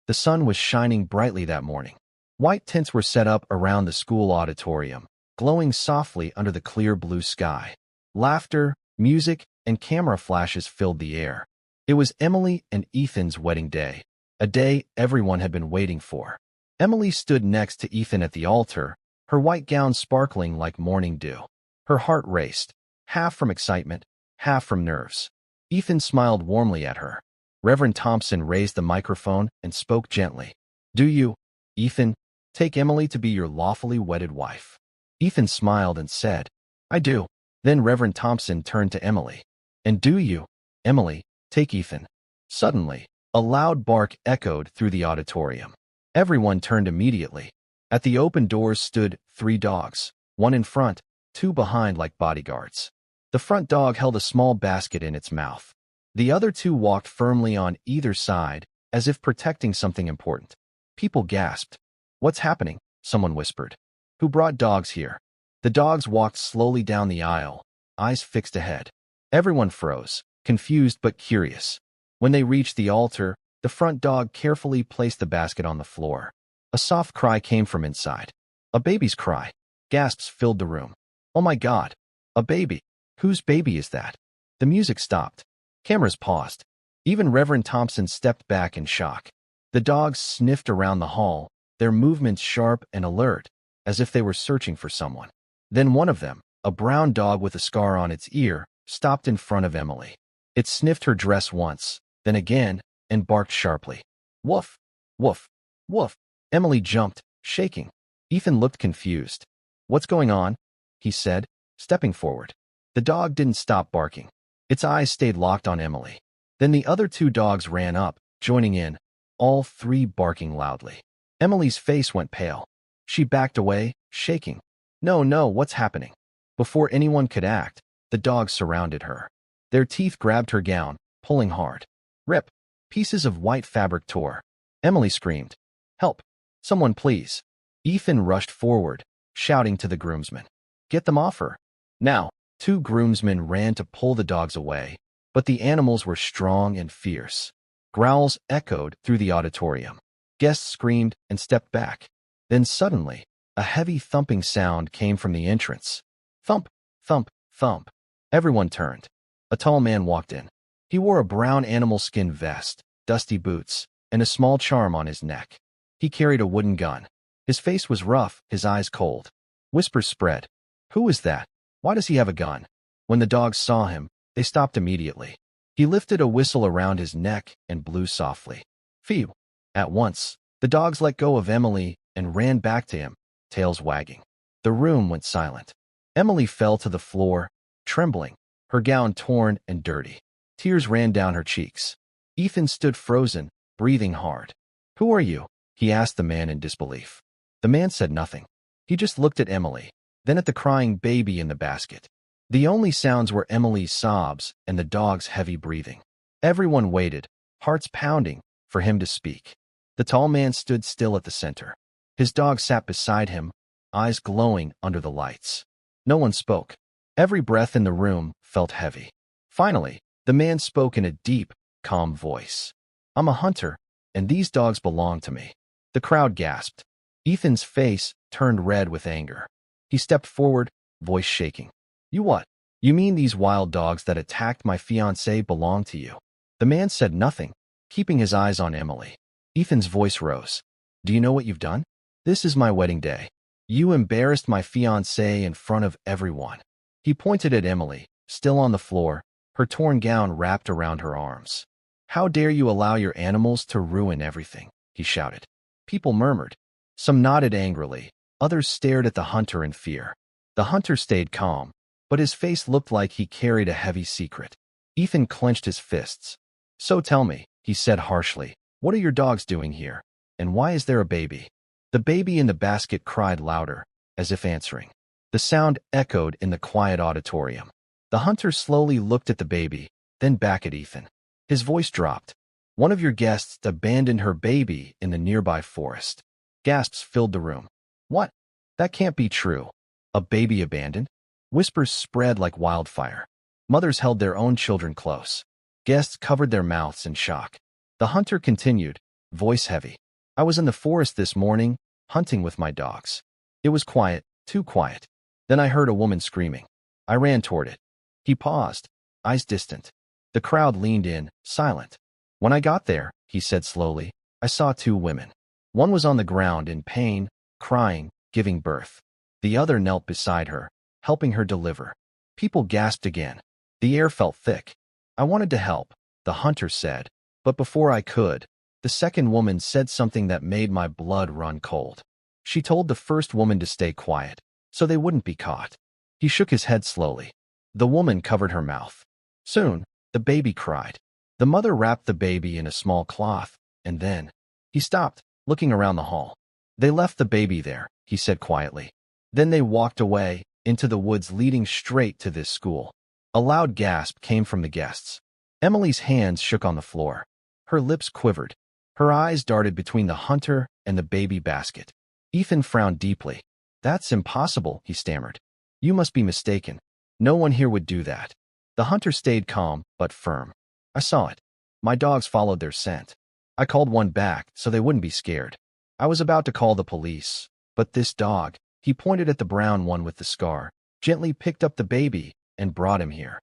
The sun was shining brightly that morning. White tents were set up around the school auditorium, glowing softly under the clear blue sky. Laughter, music, and camera flashes filled the air. It was Emily and Ethan's wedding day, a day everyone had been waiting for. Emily stood next to Ethan at the altar, her white gown sparkling like morning dew. Her heart raced, half from excitement, half from nerves. Ethan smiled warmly at her. Reverend Thompson raised the microphone and spoke gently. "Do you, Ethan, take Emily to be your lawfully wedded wife?" Ethan smiled and said, "I do." Then Reverend Thompson turned to Emily. "And do you, Emily, take Ethan?" Suddenly, a loud bark echoed through the auditorium. Everyone turned immediately. At the open doors stood 3 dogs, one in front, 2 behind like bodyguards. The front dog held a small basket in its mouth. The other 2 walked firmly on either side, as if protecting something important. People gasped. "What's happening?" someone whispered. "Who brought dogs here?" The dogs walked slowly down the aisle, eyes fixed ahead. Everyone froze, confused but curious. When they reached the altar, the front dog carefully placed the basket on the floor. A soft cry came from inside. A baby's cry. Gasps filled the room. "Oh my God! A baby! Whose baby is that?" The music stopped. Cameras paused. Even Reverend Thompson stepped back in shock. The dogs sniffed around the hall, their movements sharp and alert, as if they were searching for someone. Then one of them, a brown dog with a scar on its ear, stopped in front of Emily. It sniffed her dress once, then again, and barked sharply. "Woof! Woof! Woof!" Emily jumped, shaking. Ethan looked confused. "What's going on?" he said, stepping forward. The dog didn't stop barking. Its eyes stayed locked on Emily. Then the other 2 dogs ran up, joining in, all 3 barking loudly. Emily's face went pale. She backed away, shaking. "No, no, what's happening?" Before anyone could act, the dogs surrounded her. Their teeth grabbed her gown, pulling hard. Rip! Pieces of white fabric tore. Emily screamed, "Help! Someone please!" Ethan rushed forward, shouting to the groomsmen, "Get them off her!" Now, 2 groomsmen ran to pull the dogs away, but the animals were strong and fierce. Growls echoed through the auditorium. Guests screamed and stepped back. Then suddenly, a heavy thumping sound came from the entrance. Thump, thump, thump. Everyone turned. A tall man walked in. He wore a brown animal skin vest, dusty boots, and a small charm on his neck. He carried a wooden gun. His face was rough, his eyes cold. Whispers spread. "Who is that? Why does he have a gun?" When the dogs saw him, they stopped immediately. He lifted a whistle around his neck and blew softly. Phew! At once, the dogs let go of Emily and ran back to him, tails wagging. The room went silent. Emily fell to the floor, trembling, her gown torn and dirty. Tears ran down her cheeks. Ethan stood frozen, breathing hard. "Who are you?" he asked the man in disbelief. The man said nothing. He just looked at Emily, then at the crying baby in the basket. The only sounds were Emily's sobs and the dog's heavy breathing. Everyone waited, hearts pounding, for him to speak. The tall man stood still at the center. His dog sat beside him, eyes glowing under the lights. No one spoke. Every breath in the room felt heavy. Finally, the man spoke in a deep, calm voice. "I'm a hunter, and these dogs belong to me." The crowd gasped. Ethan's face turned red with anger. He stepped forward, voice shaking. "You what? You mean these wild dogs that attacked my fiancée belong to you?" The man said nothing, keeping his eyes on Emily. Ethan's voice rose. "Do you know what you've done? This is my wedding day. You embarrassed my fiancée in front of everyone." He pointed at Emily, still on the floor, her torn gown wrapped around her arms. "How dare you allow your animals to ruin everything?" he shouted. People murmured. Some nodded angrily, others stared at the hunter in fear. The hunter stayed calm, but his face looked like he carried a heavy secret. Ethan clenched his fists. "So tell me," he said harshly, "what are your dogs doing here? And why is there a baby?" The baby in the basket cried louder, as if answering. The sound echoed in the quiet auditorium. The hunter slowly looked at the baby, then back at Ethan. His voice dropped. "One of your guests abandoned her baby in the nearby forest." Gasps filled the room. "What? That can't be true. A baby abandoned?" Whispers spread like wildfire. Mothers held their own children close. Guests covered their mouths in shock. The hunter continued, voice heavy. I was in the forest this morning, hunting with my dogs. It was quiet, too quiet. Then I heard a woman screaming. I ran toward it. He paused, eyes distant. The crowd leaned in, silent. When I got there, he said slowly, I saw two women. One was on the ground in pain, crying, giving birth. The other knelt beside her, helping her deliver. People gasped again. The air felt thick. I wanted to help, the hunter said, but before I could, the second woman said something that made my blood run cold. She told the first woman to stay quiet, so they wouldn't be caught. He shook his head slowly. The woman covered her mouth. Soon, the baby cried. The mother wrapped the baby in a small cloth, and then he stopped, looking around the hall. They left the baby there, he said quietly. Then they walked away, into the woods leading straight to this school. A loud gasp came from the guests. Emily's hands shook on the floor. Her lips quivered. Her eyes darted between the hunter and the baby basket. Ethan frowned deeply. That's impossible, he stammered. You must be mistaken. No one here would do that. The hunter stayed calm, but firm. I saw it. My dogs followed their scent. I called one back so they wouldn't be scared. I was about to call the police, but this dog, he pointed at the brown one with the scar, gently picked up the baby and brought him here.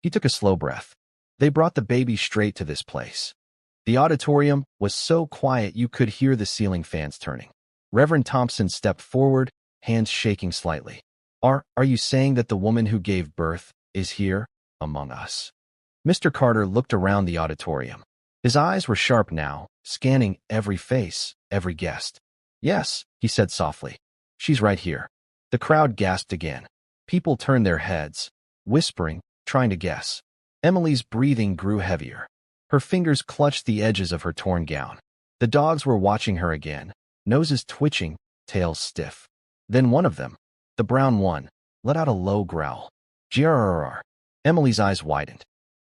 He took a slow breath. They brought the baby straight to this place. The auditorium was so quiet you could hear the ceiling fans turning. Reverend Thompson stepped forward, hands shaking slightly. Are you saying that the woman who gave birth is here, among us? Mr. Carter looked around the auditorium. His eyes were sharp now, scanning every face, every guest. Yes, he said softly. She's right here. The crowd gasped again. People turned their heads, whispering, trying to guess. Emily's breathing grew heavier. Her fingers clutched the edges of her torn gown. The dogs were watching her again, noses twitching, tails stiff. Then one of them, the brown one, let out a low growl. Grrr. Emily's eyes widened.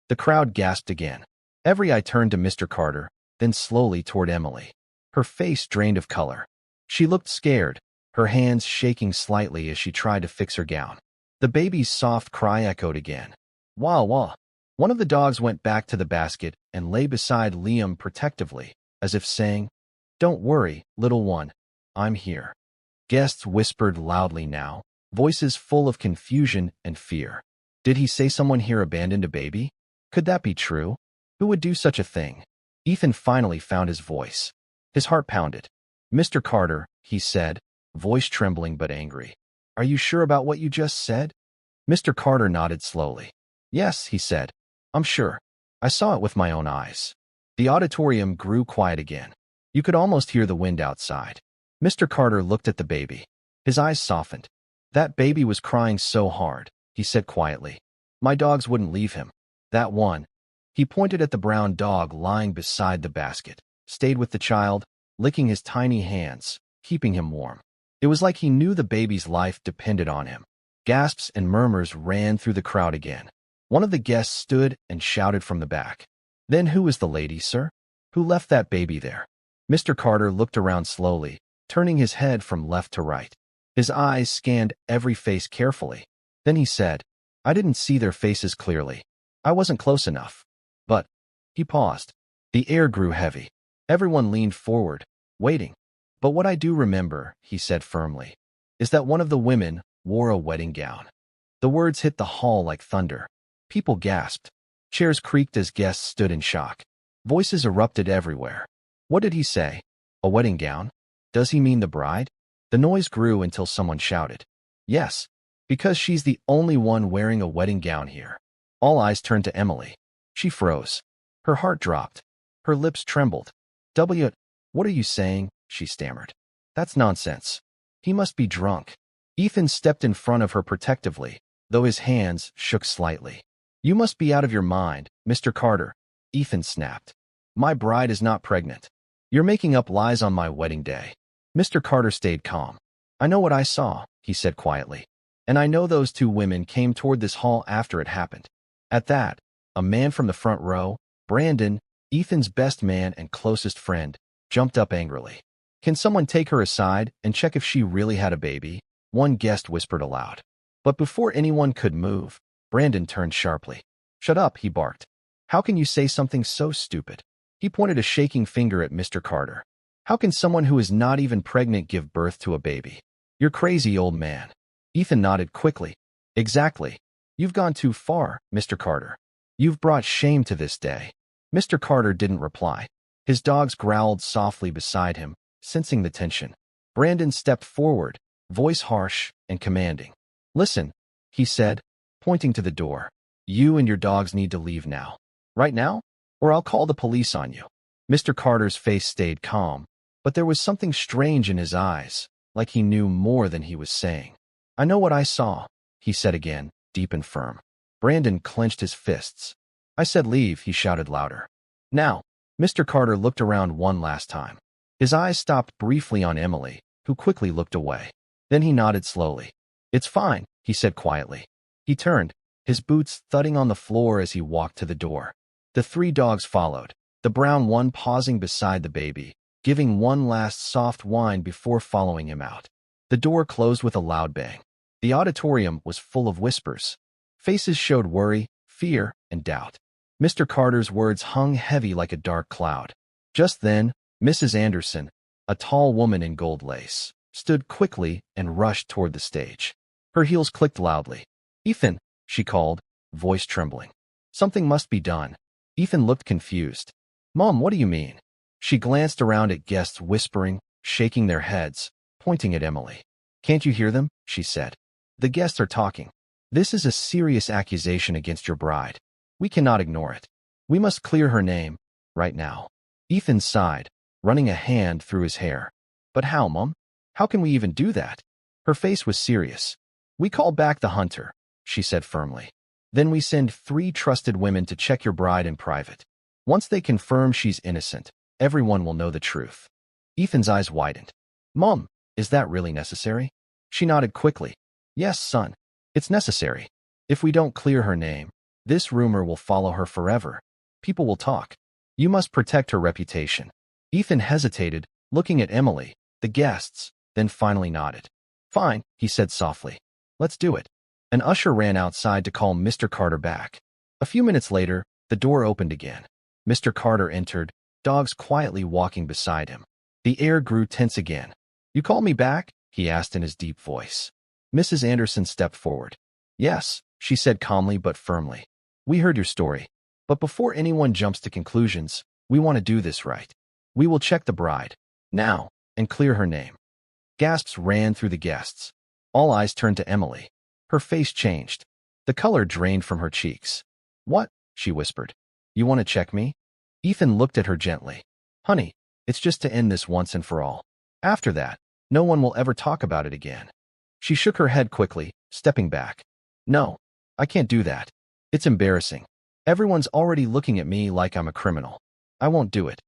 The crowd gasped again. Every eye turned to Mr. Carter, then slowly toward Emily. Her face drained of color. She looked scared, her hands shaking slightly as she tried to fix her gown. The baby's soft cry echoed again. Wah wah. One of the dogs went back to the basket and lay beside Liam protectively, as if saying, Don't worry, little one, I'm here. Guests whispered loudly now, voices full of confusion and fear. Did he say someone here abandoned a baby? Could that be true? Who would do such a thing? Ethan finally found his voice. His heart pounded. Mr. Carter, he said, voice trembling but angry. Are you sure about what you just said? Mr. Carter nodded slowly. Yes, he said. I'm sure. I saw it with my own eyes. The auditorium grew quiet again. You could almost hear the wind outside. Mr. Carter looked at the baby. His eyes softened. That baby was crying so hard, he said quietly. My dogs wouldn't leave him. That one. He pointed at the brown dog lying beside the basket, stayed with the child, licking his tiny hands, keeping him warm. It was like he knew the baby's life depended on him. Gasps and murmurs ran through the crowd again. One of the guests stood and shouted from the back. Then who was the lady, sir? Who left that baby there? Mr. Carter looked around slowly, turning his head from left to right. His eyes scanned every face carefully. Then he said, I didn't see their faces clearly. I wasn't close enough. But, he paused. The air grew heavy. Everyone leaned forward, waiting. But what I do remember, he said firmly, is that one of the women wore a wedding gown. The words hit the hall like thunder. People gasped. Chairs creaked as guests stood in shock. Voices erupted everywhere. What did he say? A wedding gown? Does he mean the bride? The noise grew until someone shouted. Yes, because she's the only one wearing a wedding gown here. All eyes turned to Emily. She froze. Her heart dropped. Her lips trembled. What are you saying? She stammered. That's nonsense. He must be drunk. Ethan stepped in front of her protectively, though his hands shook slightly. You must be out of your mind, Mr. Carter, Ethan snapped. My bride is not pregnant. You're making up lies on my wedding day. Mr. Carter stayed calm. I know what I saw, he said quietly. And I know those two women came toward this hall after it happened. At that, a man from the front row, Brandon, Ethan's best man and closest friend, jumped up angrily. Can someone take her aside and check if she really had a baby? One guest whispered aloud. But before anyone could move, Brandon turned sharply. Shut up, he barked. How can you say something so stupid? He pointed a shaking finger at Mr. Carter. How can someone who is not even pregnant give birth to a baby? You're crazy, old man. Ethan nodded quickly. Exactly. You've gone too far, Mr. Carter. You've brought shame to this day. Mr. Carter didn't reply. His dogs growled softly beside him, sensing the tension. Brandon stepped forward, voice harsh and commanding. Listen, he said, pointing to the door. You and your dogs need to leave now. Right now? Or I'll call the police on you. Mr. Carter's face stayed calm, but there was something strange in his eyes, like he knew more than he was saying. I know what I saw, he said again, deep and firm. Brandon clenched his fists. I said leave, he shouted louder. Now, Mr. Carter looked around one last time. His eyes stopped briefly on Emily, who quickly looked away. Then he nodded slowly. It's fine, he said quietly. He turned, his boots thudding on the floor as he walked to the door. The 3 dogs followed, the brown one pausing beside the baby, giving one last soft whine before following him out. The door closed with a loud bang. The auditorium was full of whispers. Faces showed worry, fear, and doubt. Mr. Carter's words hung heavy like a dark cloud. Just then, Mrs. Anderson, a tall woman in gold lace, stood quickly and rushed toward the stage. Her heels clicked loudly. Ethan, she called, voice trembling. Something must be done. Ethan looked confused. Mom, what do you mean? She glanced around at guests whispering, shaking their heads, pointing at Emily. Can't you hear them? She said. The guests are talking. This is a serious accusation against your bride. We cannot ignore it. We must clear her name, right now. Ethan sighed, running a hand through his hair. But how, Mom? How can we even do that? Her face was serious. We call back the hunter, she said firmly. Then we send 3 trusted women to check your bride in private. Once they confirm she's innocent, everyone will know the truth. Ethan's eyes widened. Mom, is that really necessary? She nodded quickly. Yes, son. It's necessary. If we don't clear her name, this rumor will follow her forever. People will talk. You must protect her reputation. Ethan hesitated, looking at Emily, the guests, then finally nodded. Fine, he said softly. Let's do it. An usher ran outside to call Mr. Carter back. A few minutes later, the door opened again. Mr. Carter entered, dogs quietly walking beside him. The air grew tense again. You call me back? He asked in his deep voice. Mrs. Anderson stepped forward. Yes, she said calmly but firmly. We heard your story. But before anyone jumps to conclusions, we want to do this right. We will check the bride, now, and clear her name. Gasps ran through the guests. All eyes turned to Emily. Her face changed. The color drained from her cheeks. What? She whispered. You want to check me? Ethan looked at her gently. Honey, it's just to end this once and for all. After that, no one will ever talk about it again. She shook her head quickly, stepping back. No, I can't do that. It's embarrassing. Everyone's already looking at me like I'm a criminal. I won't do it.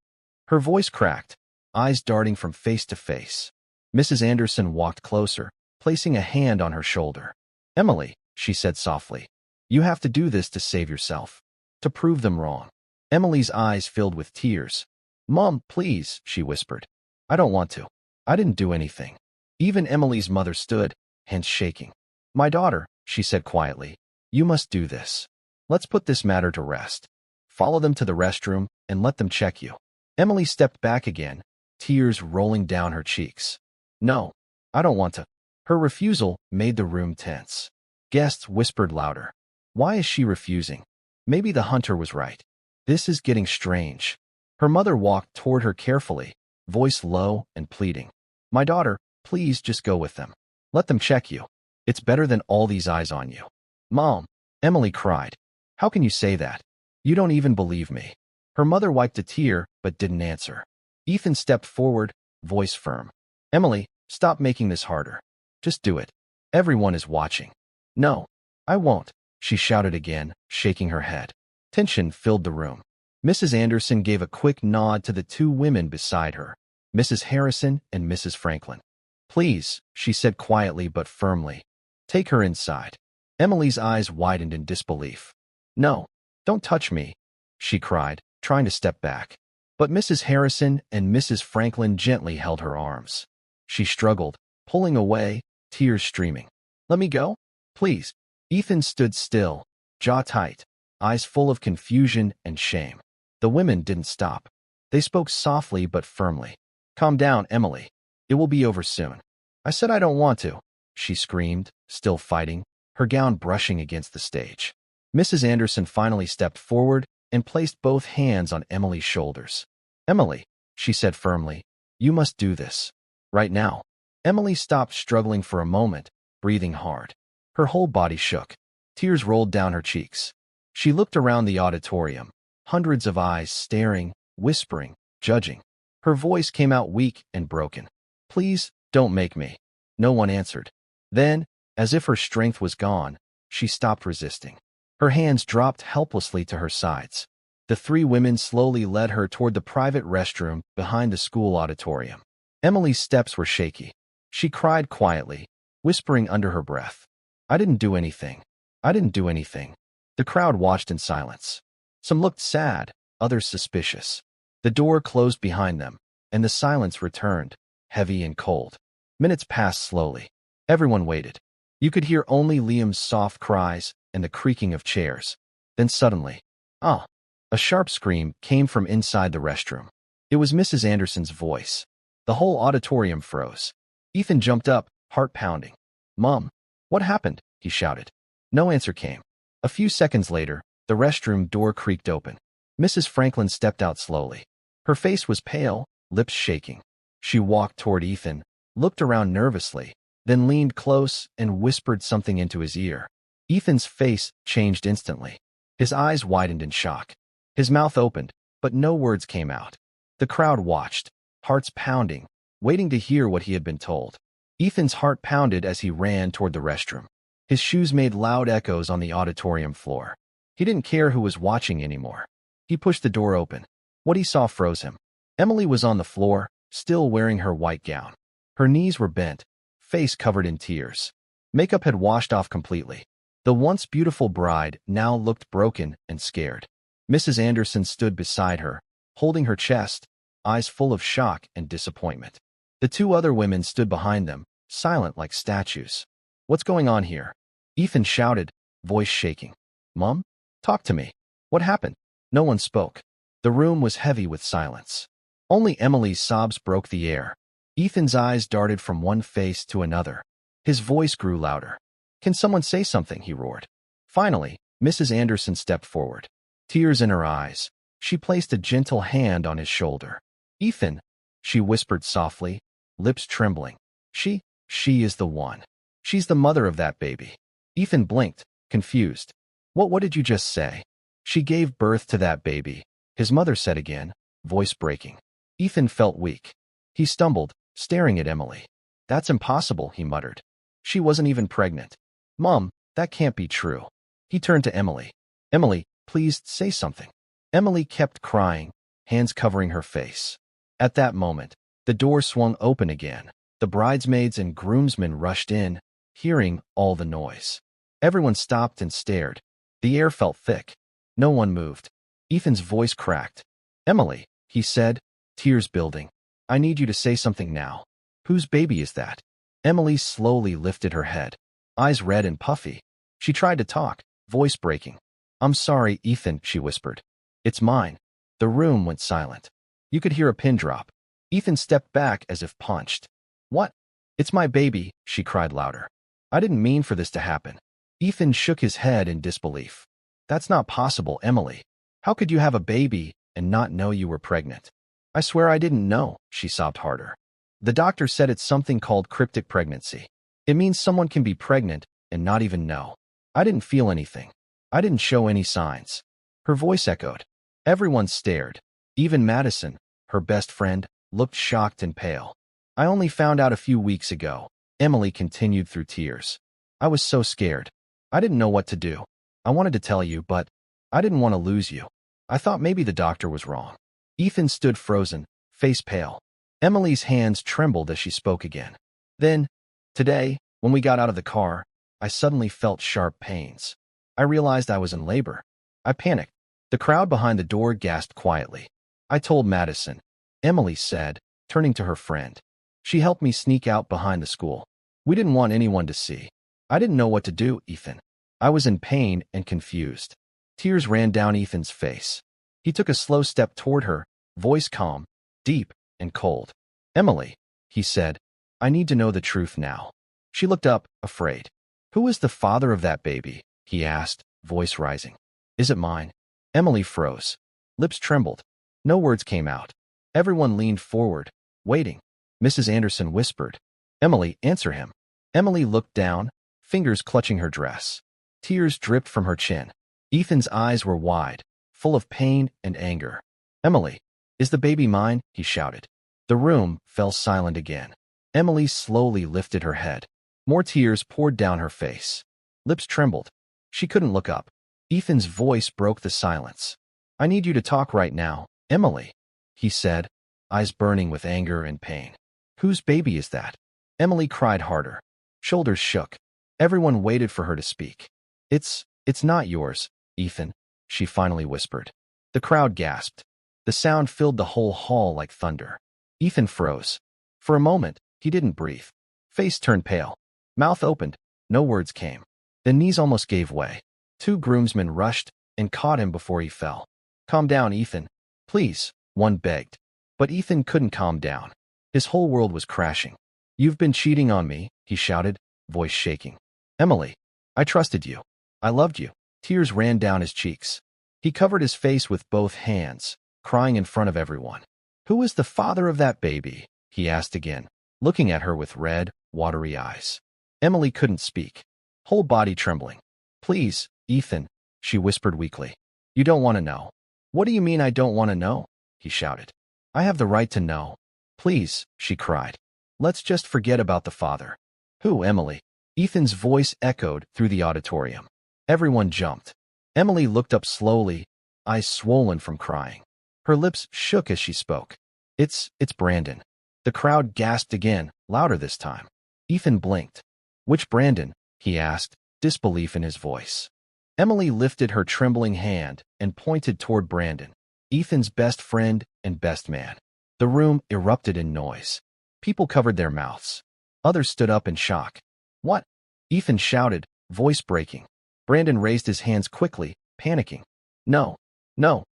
Her voice cracked, eyes darting from face to face. Mrs. Anderson walked closer, placing a hand on her shoulder. Emily, she said softly, you have to do this to save yourself, to prove them wrong. Emily's eyes filled with tears. Mom, please, she whispered. I don't want to. I didn't do anything. Even Emily's mother stood, hands shaking. My daughter, she said quietly, you must do this. Let's put this matter to rest. Follow them to the restroom and let them check you. Emily stepped back again, tears rolling down her cheeks. No, I don't want to. Her refusal made the room tense. Guests whispered louder. Why is she refusing? Maybe the hunter was right. This is getting strange. Her mother walked toward her carefully, voice low and pleading. My daughter, please just go with them. Let them check you. It's better than all these eyes on you. Mom, Emily cried. How can you say that? You don't even believe me. Her mother wiped a tear but didn't answer. Ethan stepped forward, voice firm. Emily, stop making this harder. Just do it. Everyone is watching. No, I won't, she shouted again, shaking her head. Tension filled the room. Mrs. Anderson gave a quick nod to the 2 women beside her, Mrs. Harrison and Mrs. Franklin. Please, she said quietly but firmly. Take her inside. Emily's eyes widened in disbelief. No, don't touch me, she cried, trying to step back. But Mrs. Harrison and Mrs. Franklin gently held her arms. She struggled, pulling away, tears streaming. Let me go? Please. Ethan stood still, jaw tight, eyes full of confusion and shame. The women didn't stop. They spoke softly but firmly. Calm down, Emily. It will be over soon. I said I don't want to, she screamed, still fighting, her gown brushing against the stage. Mrs. Anderson finally stepped forward and placed both hands on Emily's shoulders. Emily, she said firmly, you must do this. Right now. Emily stopped struggling for a moment, breathing hard. Her whole body shook. Tears rolled down her cheeks. She looked around the auditorium, hundreds of eyes staring, whispering, judging. Her voice came out weak and broken. Please, don't make me. No one answered. Then, as if her strength was gone, she stopped resisting. Her hands dropped helplessly to her sides. The three women slowly led her toward the private restroom behind the school auditorium. Emily's steps were shaky. She cried quietly, whispering under her breath, I didn't do anything. I didn't do anything. The crowd watched in silence. Some looked sad, others suspicious. The door closed behind them, and the silence returned, heavy and cold. Minutes passed slowly. Everyone waited. You could hear only Liam's soft cries and the creaking of chairs. Then suddenly, ah! A sharp scream came from inside the restroom. It was Mrs. Anderson's voice. The whole auditorium froze. Ethan jumped up, heart pounding. Mom, what happened? He shouted. No answer came. A few seconds later, the restroom door creaked open. Mrs. Franklin stepped out slowly. Her face was pale, lips shaking. She walked toward Ethan, looked around nervously, then leaned close and whispered something into his ear. Ethan's face changed instantly. His eyes widened in shock. His mouth opened, but no words came out. The crowd watched, hearts pounding, waiting to hear what he had been told. Ethan's heart pounded as he ran toward the restroom. His shoes made loud echoes on the auditorium floor. He didn't care who was watching anymore. He pushed the door open. What he saw froze him. Emily was on the floor, still wearing her white gown. Her knees were bent, face covered in tears. Makeup had washed off completely. The once beautiful bride now looked broken and scared. Mrs. Anderson stood beside her, holding her chest, eyes full of shock and disappointment. The two other women stood behind them, silent like statues. What's going on here? Ethan shouted, voice shaking. Mom? Talk to me. What happened? No one spoke. The room was heavy with silence. Only Emily's sobs broke the air. Ethan's eyes darted from one face to another. His voice grew louder. Can someone say something? He roared. Finally, Mrs. Anderson stepped forward. Tears in her eyes, she placed a gentle hand on his shoulder. Ethan, she whispered softly, lips trembling. She is the one. She's the mother of that baby. Ethan blinked, confused. What did you just say? She gave birth to that baby, his mother said again, voice breaking. Ethan felt weak. He stumbled, staring at Emily. That's impossible, he muttered. She wasn't even pregnant. Mom, that can't be true. He turned to Emily. Emily, please say something. Emily kept crying, hands covering her face. At that moment, the door swung open again. The bridesmaids and groomsmen rushed in, hearing all the noise. Everyone stopped and stared. The air felt thick. No one moved. Ethan's voice cracked. Emily, he said, tears building. I need you to say something now. Whose baby is that? Emily slowly lifted her head, eyes red and puffy. She tried to talk, voice breaking. I'm sorry, Ethan, she whispered. It's mine. The room went silent. You could hear a pin drop. Ethan stepped back as if punched. What? It's my baby, she cried louder. I didn't mean for this to happen. Ethan shook his head in disbelief. That's not possible, Emily. How could you have a baby and not know you were pregnant? I swear I didn't know, she sobbed harder. The doctor said it's something called cryptic pregnancy. It means someone can be pregnant and not even know. I didn't feel anything. I didn't show any signs. Her voice echoed. Everyone stared. Even Madison, her best friend, looked shocked and pale. I only found out a few weeks ago, Emily continued through tears. I was so scared. I didn't know what to do. I wanted to tell you, but I didn't want to lose you. I thought maybe the doctor was wrong. Ethan stood frozen, face pale. Emily's hands trembled as she spoke again. Then, today, when we got out of the car, I suddenly felt sharp pains. I realized I was in labor. I panicked. The crowd behind the door gasped quietly. I told Madison, Emily said, turning to her friend. She helped me sneak out behind the school. We didn't want anyone to see. I didn't know what to do, Ethan. I was in pain and confused. Tears ran down Ethan's face. He took a slow step toward her, voice calm, deep, and cold. "Emily," he said, "I need to know the truth now." She looked up, afraid. "Who is the father of that baby?" he asked, voice rising. "Is it mine?" Emily froze. Lips trembled. No words came out. Everyone leaned forward, waiting. Mrs. Anderson whispered, "Emily, answer him." Emily looked down, fingers clutching her dress. Tears dripped from her chin. Ethan's eyes were wide, full of pain and anger. "Emily, is the baby mine?" he shouted. The room fell silent again. Emily slowly lifted her head. More tears poured down her face. Lips trembled. She couldn't look up. Ethan's voice broke the silence. "I need you to talk right now, Emily," he said, eyes burning with anger and pain. "Whose baby is that?" Emily cried harder. Shoulders shook. Everyone waited for her to speak. It's not yours, Ethan," she finally whispered. The crowd gasped. The sound filled the whole hall like thunder. Ethan froze. For a moment, he didn't breathe. Face turned pale. Mouth opened. No words came. Then knees almost gave way. Two groomsmen rushed and caught him before he fell. "Calm down, Ethan. Please," one begged. But Ethan couldn't calm down. His whole world was crashing. "You've been cheating on me," he shouted, voice shaking. "Emily, I trusted you. I loved you." Tears ran down his cheeks. He covered his face with both hands, crying in front of everyone. "Who is the father of that baby?" he asked again, looking at her with red, watery eyes. Emily couldn't speak, whole body trembling. "Please, Ethan," she whispered weakly. "You don't want to know." "What do you mean I don't want to know?" he shouted. "I have the right to know." "Please," she cried. "Let's just forget about the father." "Who, Emily?" Ethan's voice echoed through the auditorium. Everyone jumped. Emily looked up slowly, eyes swollen from crying. Her lips shook as she spoke. It's Brandon." The crowd gasped again, louder this time. Ethan blinked. "Which Brandon?" he asked, disbelief in his voice. Emily lifted her trembling hand and pointed toward Brandon, Ethan's best friend and best man. The room erupted in noise. People covered their mouths. Others stood up in shock. "What?" Ethan shouted, voice breaking. Brandon raised his hands quickly, panicking. No,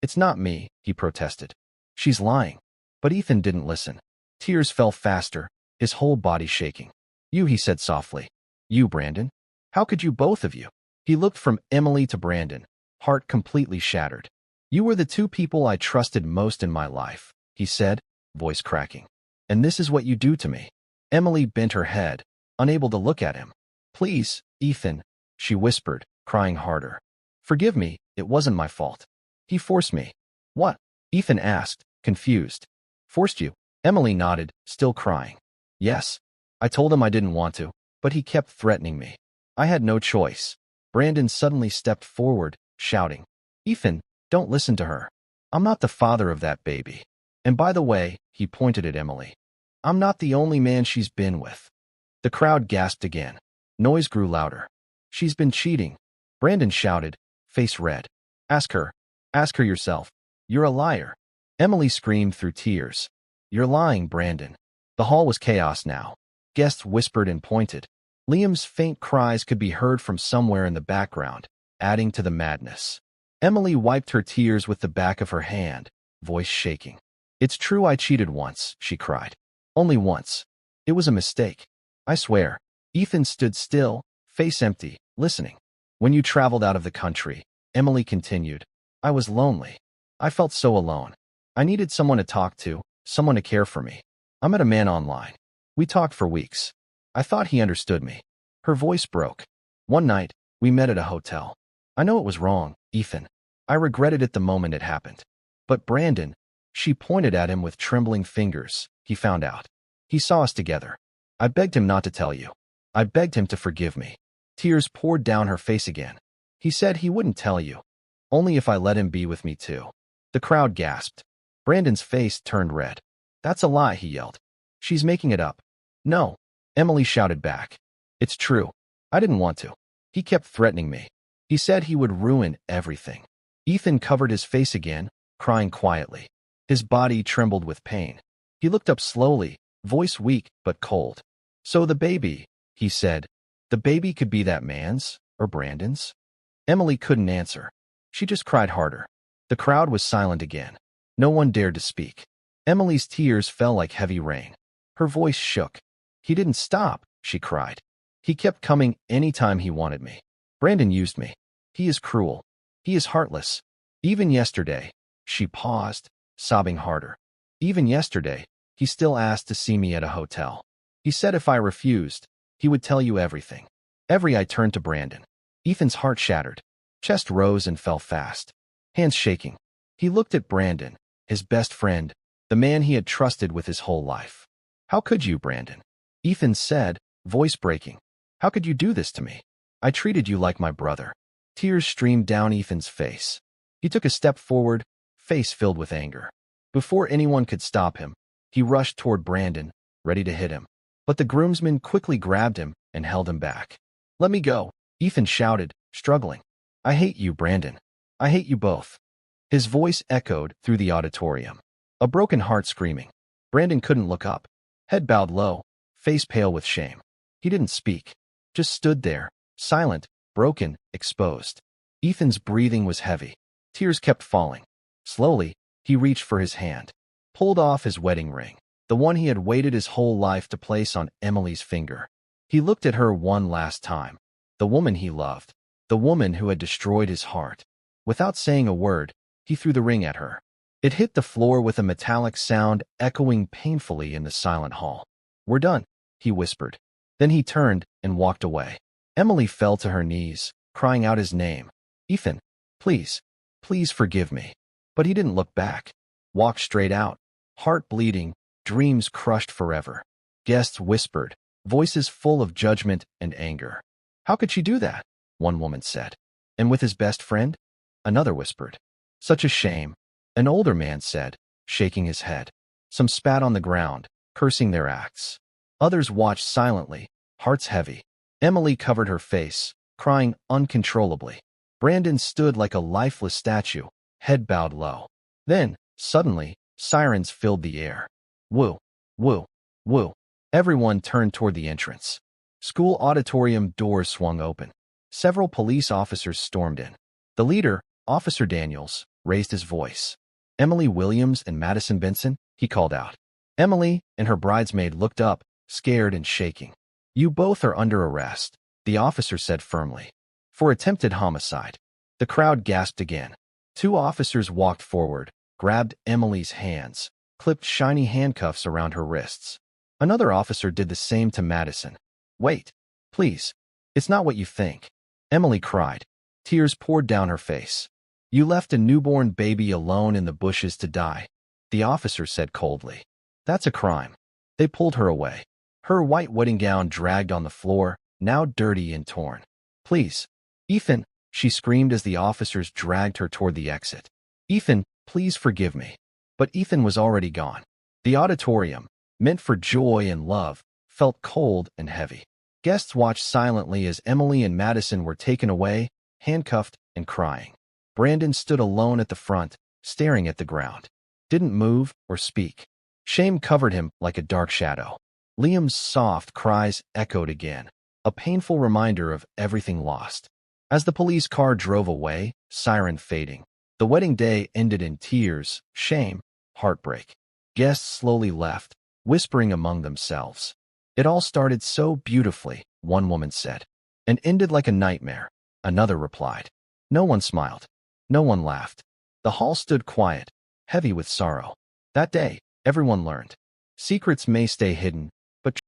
it's not me," he protested. "She's lying." But Ethan didn't listen. Tears fell faster, his whole body shaking. "You," he said softly. "You, Brandon? How could you, both of you?" He looked from Emily to Brandon, heart completely shattered. "You were the two people I trusted most in my life," he said, voice cracking. "And this is what you do to me." Emily bent her head, unable to look at him. "Please, Ethan," she whispered, crying harder. "Forgive me, it wasn't my fault. He forced me." "What?" Ethan asked, confused. "Forced you?" Emily nodded, still crying. "Yes. I told him I didn't want to, but he kept threatening me. I had no choice." Brandon suddenly stepped forward, shouting, "Ethan, don't listen to her. I'm not the father of that baby. And by the way," he pointed at Emily, "I'm not the only man she's been with." The crowd gasped again. Noise grew louder. "She's been cheating," Brandon shouted, face red. Ask her yourself. You're a liar." Emily screamed through tears. "You're lying, Brandon." The hall was chaos now. Guests whispered and pointed. Liam's faint cries could be heard from somewhere in the background, adding to the madness. Emily wiped her tears with the back of her hand, voice shaking. "It's true I cheated once," she cried. "Only once. It was a mistake. I swear." Ethan stood still, face empty, listening. "When you traveled out of the country," Emily continued, "I was lonely. I felt so alone. I needed someone to talk to, someone to care for me. I met a man online. We talked for weeks. I thought he understood me." Her voice broke. "One night, we met at a hotel. I know it was wrong, Ethan. I regretted it the moment it happened. But Brandon," she pointed at him with trembling fingers, "he found out. He saw us together. I begged him not to tell you. I begged him to forgive me." Tears poured down her face again. "He said he wouldn't tell you. Only if I let him be with me too." The crowd gasped. Brandon's face turned red. "That's a lie," he yelled. "She's making it up." "No," Emily shouted back. "It's true. I didn't want to. He kept threatening me. He said he would ruin everything." Ethan covered his face again, crying quietly. His body trembled with pain. He looked up slowly, voice weak but cold. "So the baby," he said, "the baby could be that man's or Brandon's?" Emily couldn't answer. She just cried harder. The crowd was silent again. No one dared to speak. Emily's tears fell like heavy rain. Her voice shook. He didn't stop, she cried. He kept coming any time he wanted me. Brandon used me. He is cruel. He is heartless. Even yesterday, she paused, sobbing harder. Even yesterday, he still asked to see me at a hotel. He said if I refused, he would tell you everything. I turned to Brandon. Ethan's heart shattered. Chest rose and fell fast. Hands shaking. He looked at Brandon, his best friend, the man he had trusted with his whole life. How could you, Brandon? Ethan said, voice breaking. How could you do this to me? I treated you like my brother. Tears streamed down Ethan's face. He took a step forward, face filled with anger. Before anyone could stop him, he rushed toward Brandon, ready to hit him. But the groomsman quickly grabbed him and held him back. Let me go, Ethan shouted, struggling. I hate you, Brandon. I hate you both. His voice echoed through the auditorium. A broken heart screaming. Brandon couldn't look up. Head bowed low, face pale with shame. He didn't speak, just stood there, silent, broken, exposed. Ethan's breathing was heavy. Tears kept falling. Slowly, he reached for his hand, pulled off his wedding ring, the one he had waited his whole life to place on Emily's finger. He looked at her one last time, the woman he loved, the woman who had destroyed his heart. Without saying a word, he threw the ring at her. It hit the floor with a metallic sound echoing painfully in the silent hall. We're done, he whispered. Then he turned and walked away. Emily fell to her knees, crying out his name. Ethan, please, please forgive me. But he didn't look back. Walked straight out, heart bleeding, dreams crushed forever. Guests whispered, voices full of judgment and anger. How could she do that? One woman said. And with his best friend? Another whispered. Such a shame. An older man said, shaking his head. Some spat on the ground, cursing their acts. Others watched silently, hearts heavy. Emily covered her face, crying uncontrollably. Brandon stood like a lifeless statue, head bowed low. Then, suddenly, sirens filled the air. Woo, woo, woo. Everyone turned toward the entrance. School auditorium doors swung open. Several police officers stormed in. The leader, Officer Daniels, raised his voice. Emily Williams and Madison Benson, he called out. Emily and her bridesmaid looked up, scared and shaking. You both are under arrest, the officer said firmly. For attempted homicide. The crowd gasped again. Two officers walked forward, grabbed Emily's hands, clipped shiny handcuffs around her wrists. Another officer did the same to Madison. Wait, please. It's not what you think. Emily cried. Tears poured down her face. You left a newborn baby alone in the bushes to die, the officer said coldly. That's a crime. They pulled her away. Her white wedding gown dragged on the floor, now dirty and torn. Please, Ethan, she screamed as the officers dragged her toward the exit. Ethan, please forgive me. But Ethan was already gone. The auditorium, meant for joy and love, felt cold and heavy. Guests watched silently as Emily and Madison were taken away, handcuffed and crying. Brandon stood alone at the front, staring at the ground. Didn't move or speak. Shame covered him like a dark shadow. Liam's soft cries echoed again, a painful reminder of everything lost. As the police car drove away, siren fading, the wedding day ended in tears, shame, heartbreak. Guests slowly left, whispering among themselves. It all started so beautifully, one woman said, and ended like a nightmare, another replied. No one smiled. No one laughed. The hall stood quiet, heavy with sorrow. That day, everyone learned. Secrets may stay hidden, but